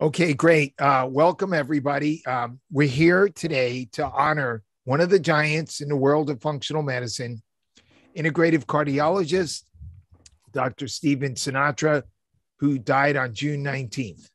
Okay, great. Welcome, everybody. We're here today to honor one of the giants in the world of functional medicine, integrative cardiologist, Dr. Stephen Sinatra, who died on June 19th.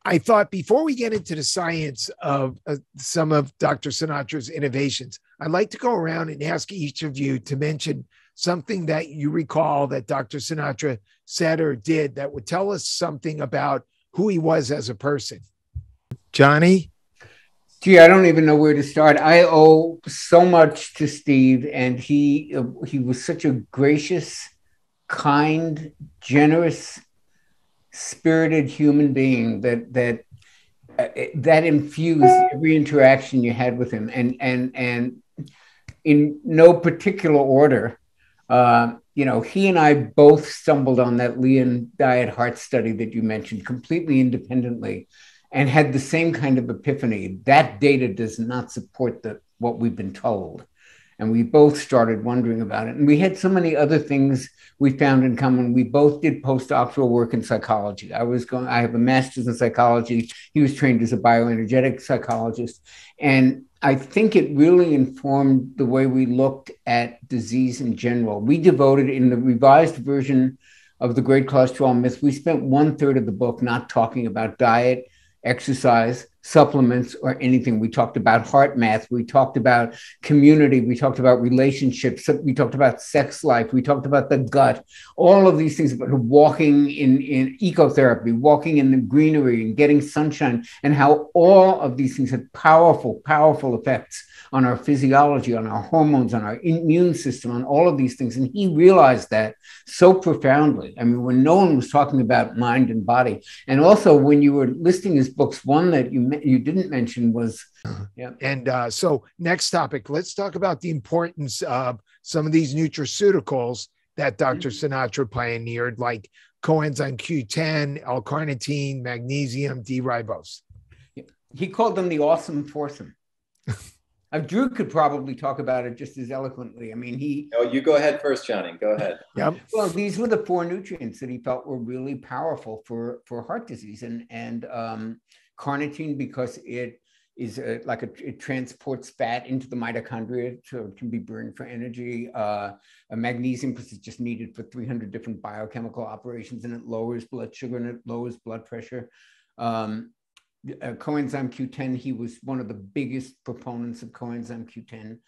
I thought before we get into the science of some of Dr. Sinatra's innovations, I'd like to go around and ask each of you to mention something that you recall that Dr. Sinatra said or did that would tell us something about who he was as a person. Johnny? Gee, I don't even know where to start. I owe so much to Steve, and he was such a gracious, kind, generous, spirited human being that infused every interaction you had with him, and in no particular order. He and I both stumbled on that Lean diet heart study that you mentioned completely independently and had the same kind of epiphany. That data does not support what we've been told. And we both started wondering about it. And we had so many other things we found in common. We both did postdoctoral work in psychology. I have a master's in psychology. He was trained as a bioenergetic psychologist. And I think it really informed the way we looked at disease in general. We devoted, in the revised version of The Great Cholesterol Myth, we spent 1/3 of the book not talking about diet, exercise, supplements, or anything. We talked about heart math. We talked about community. We talked about relationships. We talked about sex life. We talked about the gut. All of these things, about walking in ecotherapy, walking in the greenery and getting sunshine, and how all of these things had powerful, powerful effects on our physiology, on our hormones, on our immune system, on all of these things. And he realized that so profoundly. I mean, when no one was talking about mind and body. And also when you were listing his books, one that you didn't mention was, yeah. And so next topic, let's talk about the importance of some of these nutraceuticals that Dr. Sinatra pioneered, like coenzyme Q10, L-carnitine, magnesium, D-ribose. He called them the awesome foursome. Drew could probably talk about it just as eloquently. I mean, No, you go ahead first, Johnny. Go ahead. Yep. Well, these were the 4 nutrients that he felt were really powerful for heart disease, and carnitine, because it is it transports fat into the mitochondria so it can be burned for energy. Magnesium, because it's just needed for 300 different biochemical operations, and it lowers blood sugar and it lowers blood pressure. Coenzyme Q10, he was one of the biggest proponents of coenzyme Q10,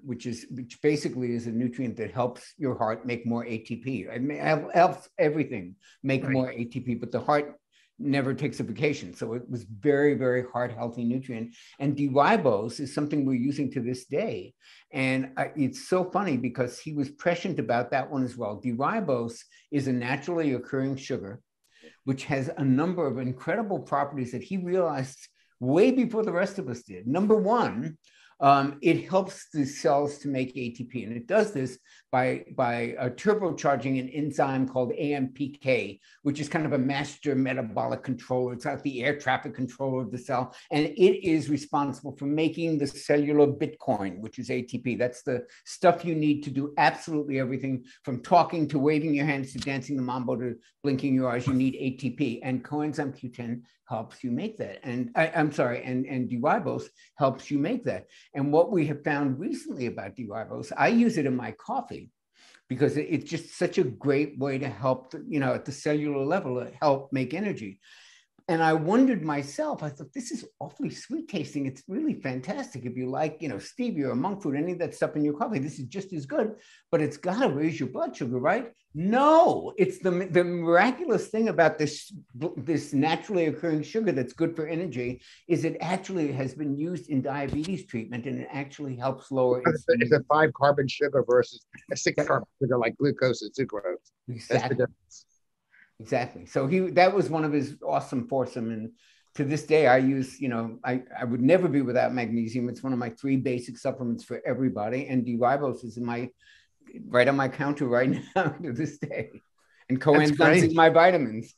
which basically is a nutrient that helps your heart make more ATP. It helps everything make more ATP, but the heart never takes a vacation. So it was very, very heart healthy nutrient. And D-ribose is something we're using to this day. And it's so funny because he was prescient about that one as well. D-ribose is a naturally occurring sugar, which has a number of incredible properties that he realized way before the rest of us did. Number one, it helps the cells to make ATP, and it does this by turbocharging an enzyme called AMPK, which is kind of a master metabolic controller. It's like the air traffic controller of the cell, and it is responsible for making the cellular Bitcoin, which is ATP. That's the stuff you need to do absolutely everything, from talking to waving your hands to dancing the mambo to blinking your eyes. You need ATP, and coenzyme Q10 helps you make that. And and D-ribose helps you make that. And what we have found recently about D-ribose, I use it in my coffee because it's just such a great way to help, at the cellular level, help make energy. And I wondered myself, I thought, this is awfully sweet tasting. It's really fantastic. If you like, stevia or monk fruit, any of that stuff in your coffee, this is just as good, but it's got to raise your blood sugar, right? No, it's the miraculous thing about this naturally occurring sugar that's good for energy is it actually has been used in diabetes treatment, and it actually helps lower. It's a 5-carbon sugar versus a 6-carbon sugar like glucose and sucrose. Exactly. That's the difference. Exactly. So that was one of his awesome foursome. And to this day, I use, I would never be without magnesium. It's one of my 3 basic supplements for everybody. And D-ribose is right on my counter right now to this day. And coenzymes is my vitamins.